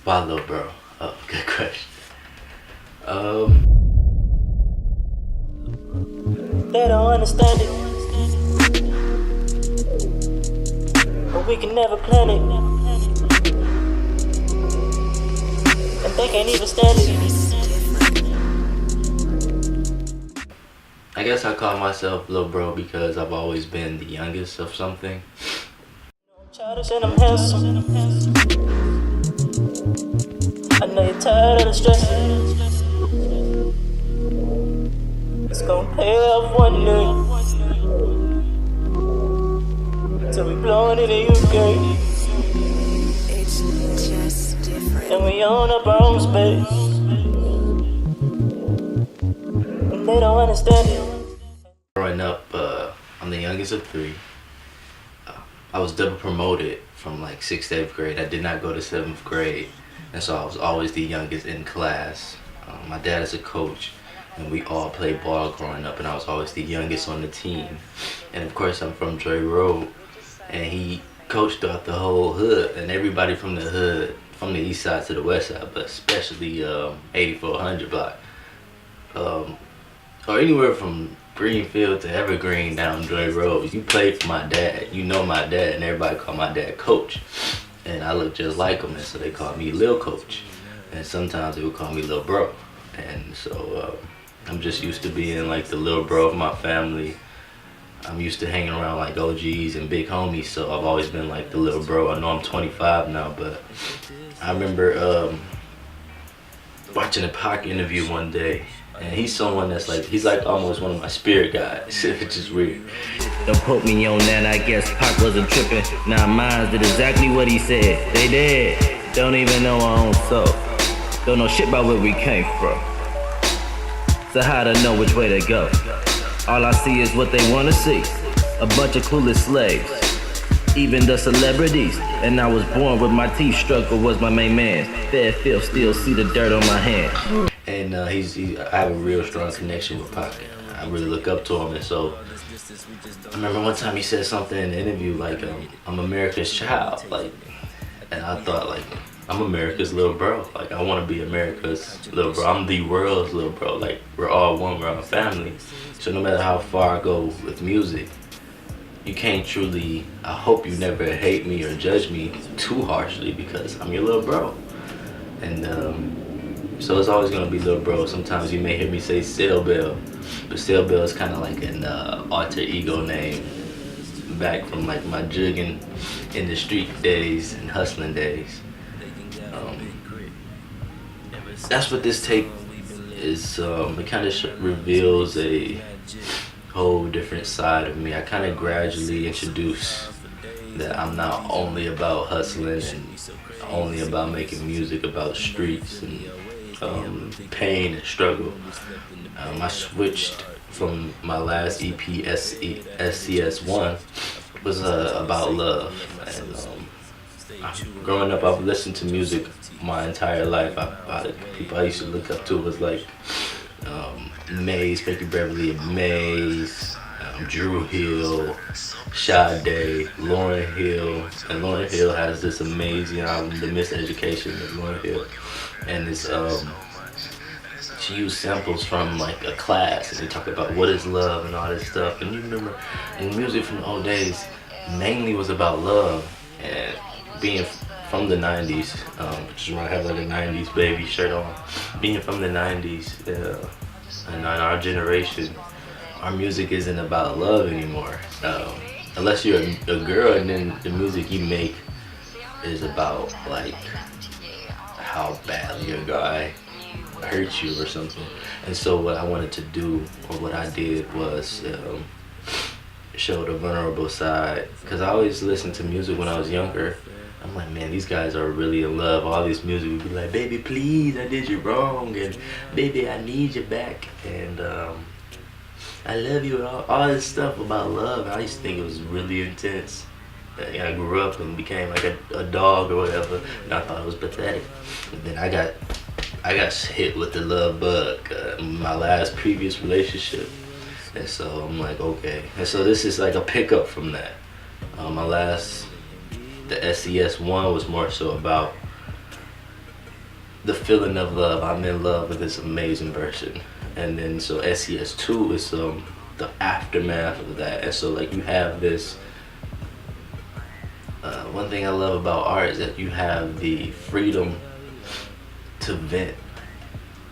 Why Lil Bro? Oh, good question. They don't understand it, but we can never plan it, and they can't even stand it. I guess I call myself Lil Bro because I've always been the youngest of something. I'm childish and I'm handsome. I know you're tired of the stress. It's gonna pay off one day. So we blowing it in UK. It's just different. And we own up our own space. And they don't understand it. Growing up, I'm the youngest of three. I was double promoted from like 6th to 8th grade. I did not go to 7th grade, and so I was always the youngest in class. My dad is a coach, and we all played ball growing up, and I was always the youngest on the team. And of course, I'm from Dre Road, and he coached throughout the whole hood, and everybody from the hood, from the east side to the west side, but especially 8400 block, or anywhere from Greenfield to Evergreen down Dre Road. You played for my dad, you know my dad, and everybody called my dad Coach. And I look just like him, and so they called me Lil Coach. And sometimes they would call me Lil Bro. And so I'm just used to being like the Lil Bro of my family. I'm used to hanging around like OGs and big homies, so I've always been like the Lil Bro. I know I'm 25 now, but I remember watching a Pac interview one day, and he's someone that's like, he's like almost one of my spirit guides, which is weird. Don't put me on that, I guess Pac wasn't tripping. Now mine did exactly what he said. They did. Don't even know our own soul. Don't know shit about where we came from. So how to know which way to go? All I see is what they wanna see. A bunch of clueless slaves. Even the celebrities. And I was born with my teeth. Struggle was my main man. Fairfield still see the dirt on my hand. And I have a real strong connection with Pac. I really look up to him, and so I remember one time he said something in the interview like, I'm America's child, like, and I thought like, I'm America's Lil Bro, like I want to be America's Lil Bro. I'm the world's Lil Bro, like we're all one, we're all family. So no matter how far I go with music, you can't truly, I hope you never hate me or judge me too harshly because I'm your Lil Bro. And so it's always gonna be Lil Bro. Sometimes you may hear me say Cell Bell, but Cell Bell is kind of like an alter ego name back from like my jugging in the street days and hustling days. That's what this tape is. It kind of reveals a whole different side of me. I kind of gradually introduce that I'm not only about hustling and only about making music about streets and pain and struggle. I switched from my last EP, SCS1, was about love. And growing up, I've listened to music my entire life. People I used to look up to was like Maze, Frankie Beverly and Maze, Drew Hill, Sade, Lauryn Hill. And Lauryn Hill has this amazing album, The Miseducation of Lauryn Hill. And it's she used samples from like a class, and they talk about what is love and all this stuff. And you remember, in music from the old days mainly was about love. And being from the 90s, which is when I have like a 90s baby shirt on, being from the 90s and in our generation, our music isn't about love anymore. Unless you're a girl, and then the music you make is about like how badly a guy hurt you or something. And so what I wanted to do, or what I did, was show the vulnerable side, because I always listened to music when I was younger. I'm like, man, these guys are really in love. All this music would be like, baby, please, I did you wrong, and baby, I need you back, and I love you, and all this stuff about love. I used to think it was really intense. I grew up and became like a dog or whatever, and I thought it was pathetic. And then I got hit with the love bug, my last previous relationship, and so I'm like, okay. And so this is like a pickup from that. The SCS1 was more so about the feeling of love. I'm in love with this amazing person. And then so SES2 is the aftermath of that. And so like you have this. One thing I love about art is that you have the freedom to vent.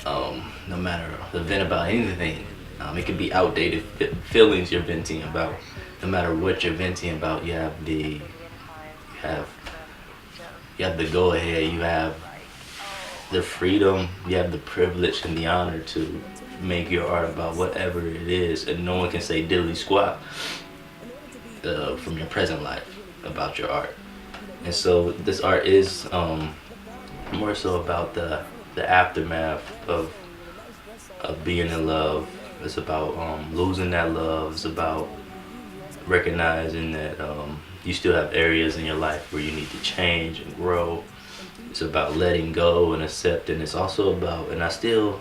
No matter the vent about anything. It could be outdated feelings you're venting about. No matter what you're venting about, you have the go ahead. You have the freedom. You have the privilege and the honor to make your art about whatever it is, and no one can say diddly squat from your present life about your art. And so this art is more so about the aftermath of being in love. It's about losing that love. It's about recognizing that you still have areas in your life where you need to change and grow. It's about letting go and accepting. It's also about, and I still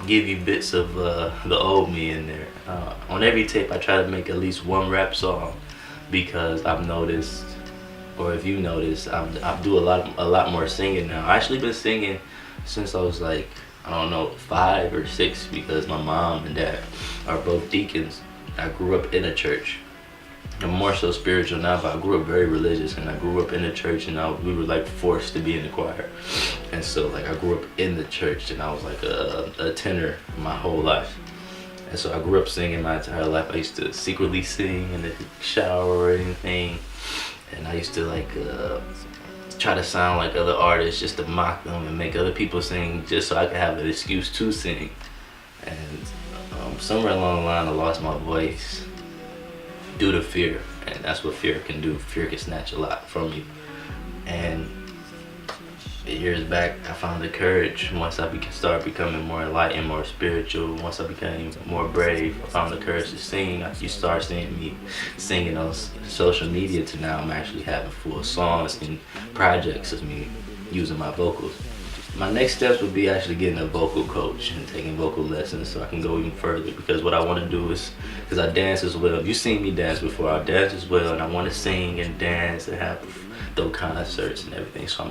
give you bits of the old me in there. On every tape I try to make at least one rap song, because I've noticed, or if you notice, I do a lot more singing now. I've actually been singing since I was like, I don't know, 5 or 6, because my mom and dad are both deacons. I grew up in a church. I'm more so spiritual now, but I grew up very religious, and I grew up in the church, and we were like forced to be in the choir. And so like I grew up in the church, and I was like a tenor my whole life. And so I grew up singing my entire life. I used to secretly sing in the shower or anything, and I used to like try to sound like other artists just to mock them and make other people sing just so I could have an excuse to sing. And somewhere along the line I lost my voice due to fear, and that's what fear can do. Fear can snatch a lot from you. And years back I found the courage. Once I started becoming more enlightened, more spiritual, once I became more brave, I found the courage to sing. You start seeing me singing on social media, to now I'm actually having full songs and projects of me using my vocals. My next steps would be actually getting a vocal coach and taking vocal lessons so I can go even further, because what I want to do is, because I dance as well. You've seen me dance before. I dance as well, and I want to sing and dance and have those concerts and everything. So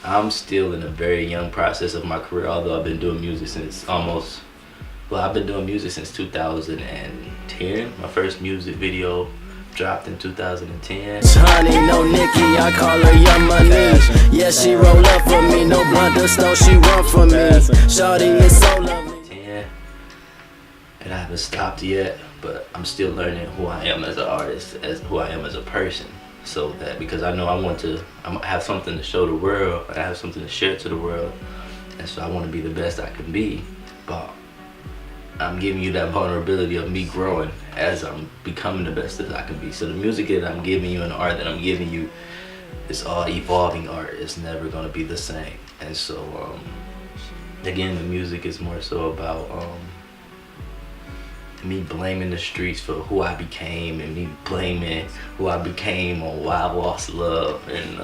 I'm still in a very young process of my career, although I've been doing music since I've been doing music since 2010. My first music video dropped in 2010. Honey, no Nikki, I call her Young Money. Yeah, she roll up for me, no blunder stone, she run for me. Shorty is so lovely. And I haven't stopped yet, but I'm still learning who I am as an artist, as who I am as a person. So that, because I know I have something to show the world, I have something to share to the world, and so I want to be the best I can be. But I'm giving you that vulnerability of me growing as I'm becoming the best that I can be. So the music that I'm giving you and the art that I'm giving you is all evolving art. It's never going to be the same. And so again, the music is more so about me blaming the streets for who I became, and me blaming who I became on why I lost love. And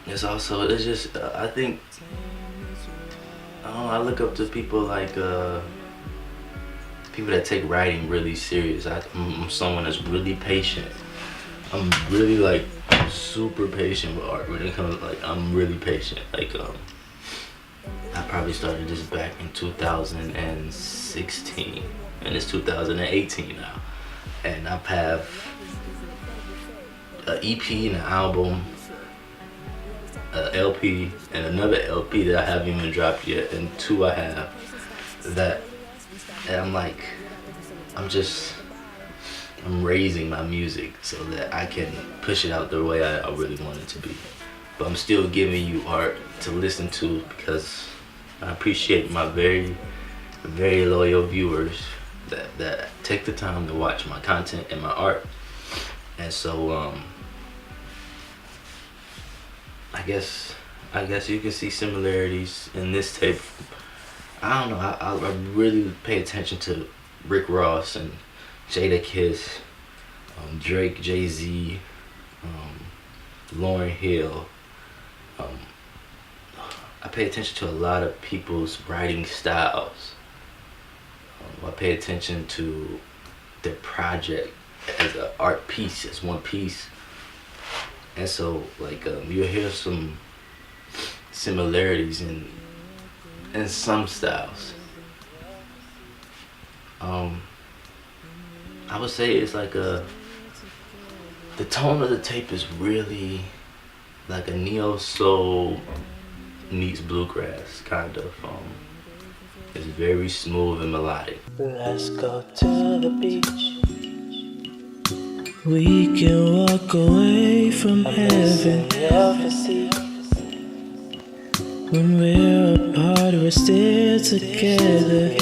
it's just I think I look up to people like people that take writing really serious. I'm someone that's really patient. I'm really like super patient with art when it comes, like I'm really patient. Like I probably started this back in 2016, and it's 2018 now, and I have an EP and an album, an LP, and another LP that I haven't even dropped yet, and 2 I have that, and I'm raising my music so that I can push it out the way I really want it to be. But I'm still giving you art to listen to, because I appreciate my very, very loyal viewers that take the time to watch my content and my art. And so I guess you can see similarities in this tape. I don't know, I really pay attention to Rick Ross and Jada Kiss, Drake, Jay-Z, Lauryn Hill. I pay attention to a lot of people's writing styles. I pay attention to their project as an art piece, as one piece. And so like you'll hear some similarities in some styles. I would say it's like the tone of the tape is really like a neo soul meets bluegrass kind of. It's very smooth and melodic. Let's go to the beach. We can walk away from heaven. When we're apart, we're still together.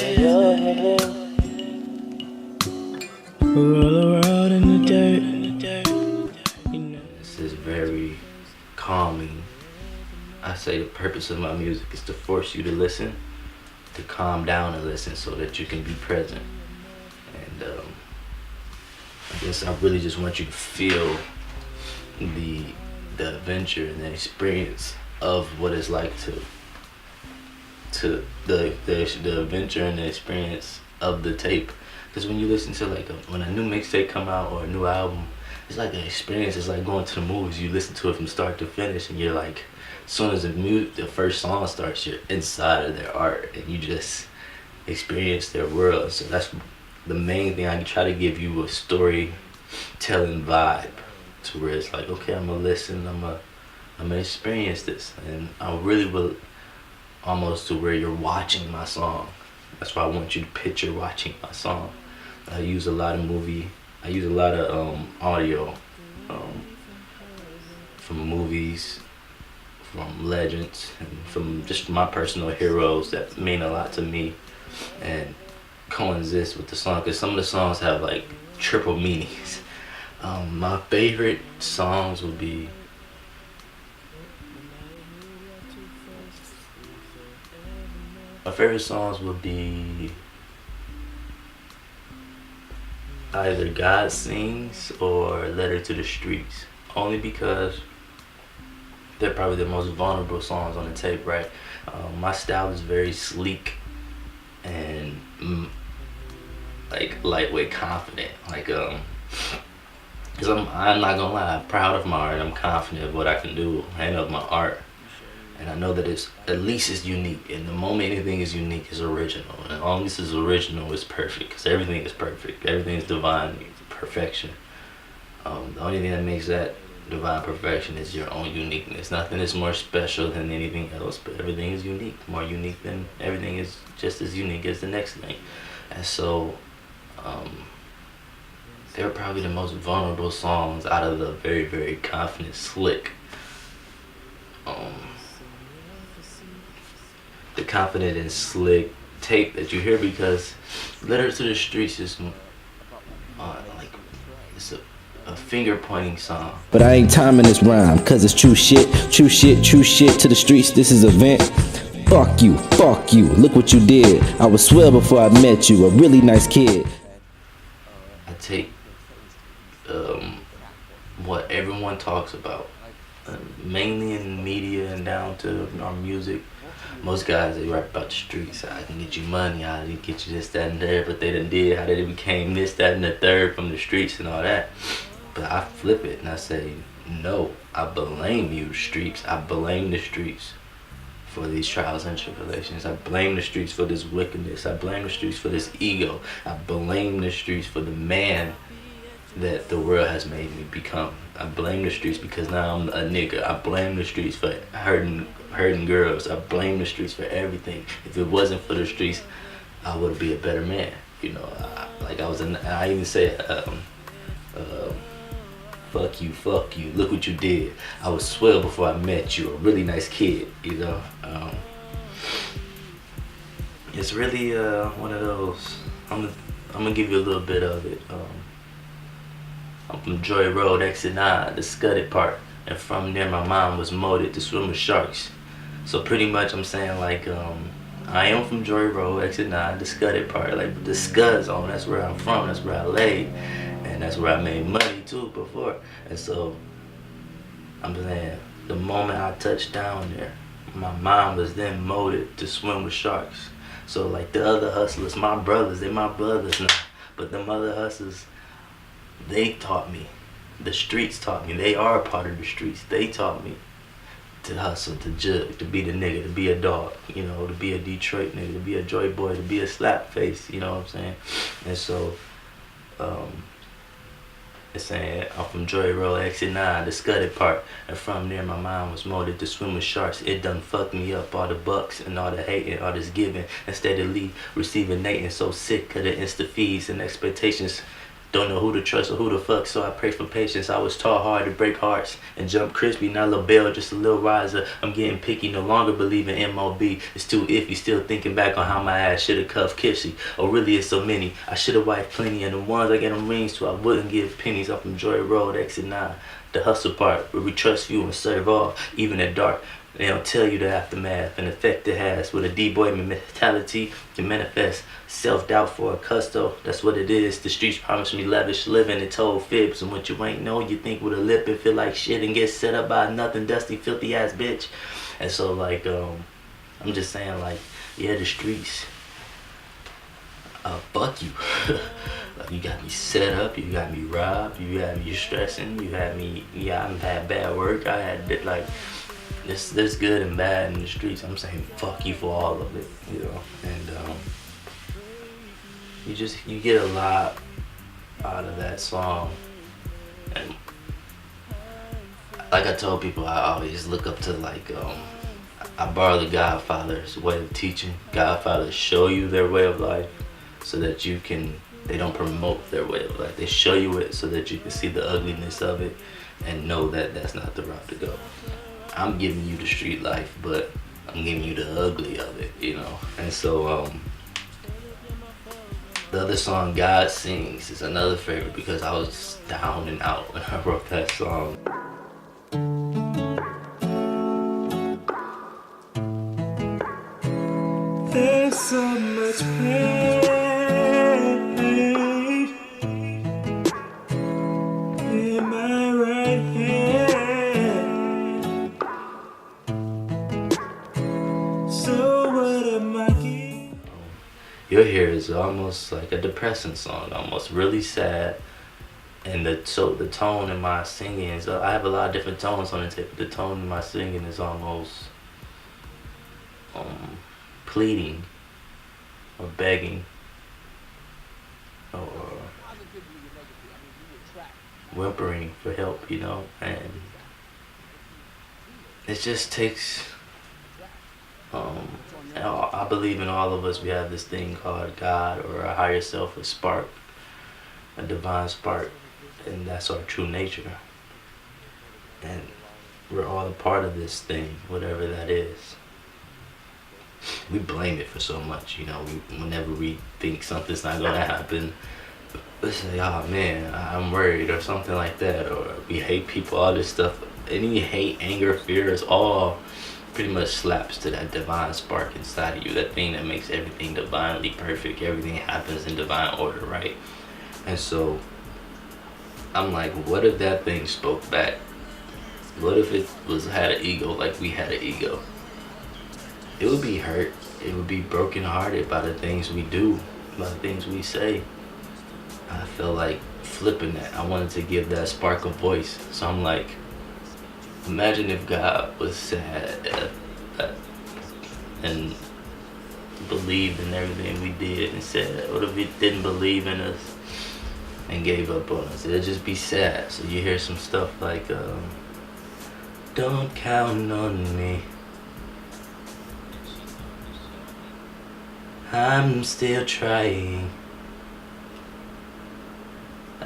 Roll around in the dirt. This is very calming. I say the purpose of my music is to force you to listen, to calm down and listen so that you can be present. And I guess I really just want you to feel the adventure and the experience of what it's like to the adventure and the experience of the tape. Because when you listen to like when a new mixtape come out or a new album, it's like an experience. It's like going to the movies. You listen to it from start to finish, and you're like, as soon as the first song starts, you're inside of their art, and you just experience their world. So that's the main thing. I try to give you a storytelling vibe, to where it's like, okay, I'm gonna listen, I'm gonna experience this, and I really will, almost to where you're watching my song. That's why I want you to picture watching my song. I use a lot of audio from movies, from legends, and from just my personal heroes that mean a lot to me, and coexist with the song, because some of the songs have like triple meanings. My favorite songs would be either God Sings or Letter to the Streets, only because they're probably the most vulnerable songs on the tape, right? My style is very sleek and like lightweight, confident. Like cause I'm not gonna lie, I'm proud of my art. I'm confident of what I can do and of my art, and I know that it's at least it's unique. And the moment anything is unique, is original. And as long as it's original, it's perfect. Cause everything is perfect. Everything is divine perfection. The only thing that makes that divine perfection is your own uniqueness. Nothing is more special than anything else, but everything is unique. More unique than everything is just as unique as the next thing. And so they're probably the most vulnerable songs out of the very, very confident, slick, the confident and slick tape that you hear, because Letter to the Streets is like, it's a finger pointing song. But I ain't timing this rhyme, cause it's true shit to the streets. This is event. Fuck you, look what you did. I was swell before I met you, a really nice kid. I take what everyone talks about, mainly in media and down to our music. Most guys, they rap about the streets. I can get you money, I can get you this, that, and there, but they done did how they became this, that, and the third from the streets and all that. But I flip it and I say, no, I blame you, streets. I blame the streets for these trials and tribulations. I blame the streets for this wickedness. I blame the streets for this ego. I blame the streets for the man that the world has made me become. I blame the streets because now I'm a nigga. I blame the streets for hurting girls. I blame the streets for everything. If it wasn't for the streets, I would be a better man. You know, I even say, fuck you, look what you did. I was swell before I met you, a really nice kid, you know. It's really one of those. I'm gonna give you a little bit of it. I'm from Joy Road, exit 9, the scudded part, and from there my mom was molded to swim with sharks. So pretty much I'm saying like, I am from Joy Road, exit 9, the scudded part, like the scud zone. That's where I'm from, that's where I laid, and that's where I made money too before. And so I'm saying, the moment I touched down there, my mom was then molded to swim with sharks. So like the other hustlers, they're my brothers now, but them other hustlers, they taught me The streets taught me. They are a part of the streets. They taught me to hustle, to jug, to be the nigga, to be a dog, you know, to be a Detroit nigga, to be a Joy boy, to be a slap face, you know what I'm saying? And so, it's saying I'm from Joy Road, exit 9, the scudded part. And from there my mind was molded to swim with sharks. It done fucked me up, all the bucks and all the hating, all this giving. Instead of receiving Nathan, so sick of the insta feeds and expectations. Don't know who to trust or who to fuck, so I pray for patience. I was taught hard to break hearts and jump crispy, not a little bell, just a little riser. I'm getting picky, no longer believing MOB. It's too iffy, still thinking back on how my ass should've cuffed Kipsy. Oh really, it's so many. I should've wiped plenty, and the ones I get them rings to, I wouldn't give pennies. Up from Joy Road, exit 9. The hustle part, where we trust you and serve all, even at dark. They don't tell you the aftermath and effect it has. With a D-boy mentality can manifest. Self-doubt for a custo, that's what it is. The streets promised me lavish living and told fibs. And what you ain't know, you think with a lip and feel like shit and get set up by nothing, dusty, filthy ass bitch. And so like, I'm just saying like, yeah, the streets, fuck you. Like, you got me set up, you got me robbed, you had me stressing, you had me, I've had bad work, I had like, there's good and bad in the streets. I'm saying fuck you for all of it, you know. And you get a lot out of that song. And like I told people, I always look up to like I borrow the Godfather's way of teaching. Godfathers show you their way of life so that you can, they don't promote their way of life. They show you it so that you can see the ugliness of it and know that that's not the route to go. I'm giving you the street life, but I'm giving you the ugly of it, you know. And so the other song, God Sings, is another favorite because I was down and out when I wrote that song. There's so much pain in my right hand. So what am I getting? Your Hair is almost like a depressing song, almost really sad. And the tone in my singing is, I have a lot of different tones on the tape, but the tone in my singing is almost pleading or begging or whimpering for help, you know. And it just takes I believe in all of us we have this thing called God or a higher self, a spark, a divine spark, and that's our true nature. And we're all a part of this thing, whatever that is. We blame it for so much, you know. Whenever we think something's not gonna happen, we say, oh man, I'm worried or something like that, or we hate people, all this stuff. Any hate, anger, fear is all pretty much slaps to that divine spark inside of you, that thing that makes everything divinely perfect, everything happens in divine order, right? And so I'm like, what if that thing spoke back? What if it had an ego like we had an ego? It would be hurt, it would be brokenhearted by the things we do, by the things we say. I feel like flipping that. I wanted to give that spark a voice. So I'm like, imagine if God was sad and believed in everything we did and said, what if he didn't believe in us and gave up on us? It'd just be sad. So you hear some stuff like, don't count on me, I'm still trying.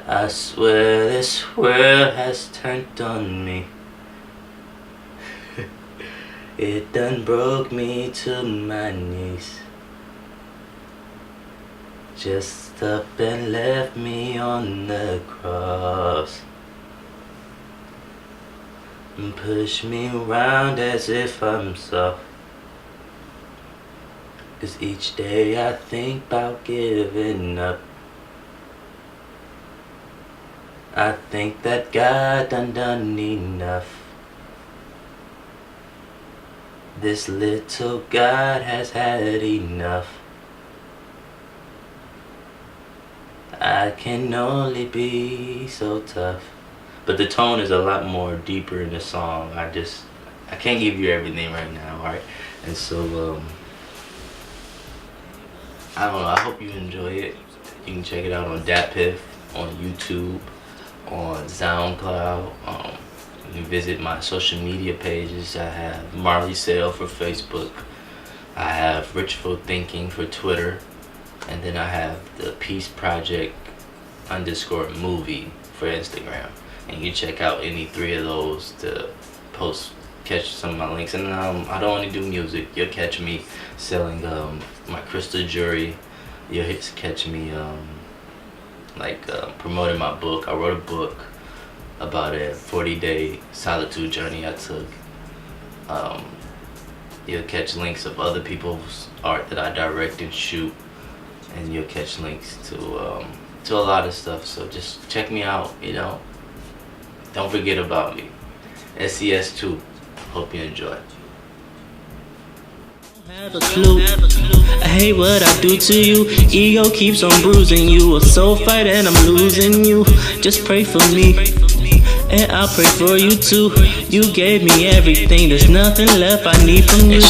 I swear this world has turned on me. It done broke me to my knees. Just up and left me on the cross. And push me around as if I'm soft. 'Cause each day I think about giving up. I think that God done enough. This little God has had enough. I can only be so tough but the tone is a lot more deeper in the song. I can't give you everything right now, alright? And so I don't know, I hope you enjoy it. You can check it out on DatPiff, on YouTube, on SoundCloud. You can visit my social media pages. I have Marley Sale for Facebook. I have richfulthinking for Twitter. And then I have the Peace Project _movie for Instagram. And you check out any 3 of those to catch some of my links. And I don't only do music. You'll catch me selling my crystal jewelry. You'll catch me promoting my book. I wrote a book about a 40-day solitude journey I took. You'll catch links of other people's art that I direct and shoot, and you'll catch links to a lot of stuff. So just check me out, you know. Don't forget about me. SES2. Hope you enjoy. Have a clue. I hate what I do to you. Ego keeps on bruising you. A soul fight and I'm losing you. Just pray for me, and I'll pray for you too. You gave me everything. There's nothing left I need from you.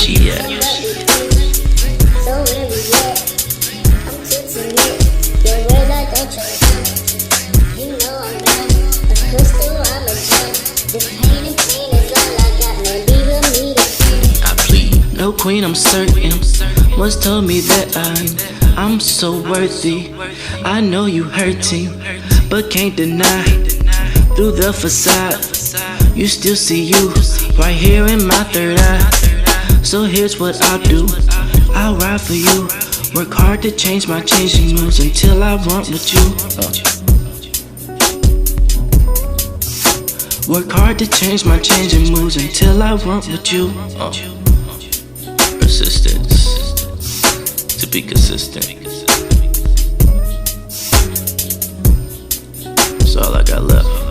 No queen, I'm certain. Once told me that I'm so worthy. I know you hurting, but can't deny. Through the facade, you still see you right here in my third eye. So here's what I'll do. I'll ride for you. Work hard to change my changing moves until I want with you. Work hard to change my changing moves until I want with you. Persistence, to be consistent. That's all I got left.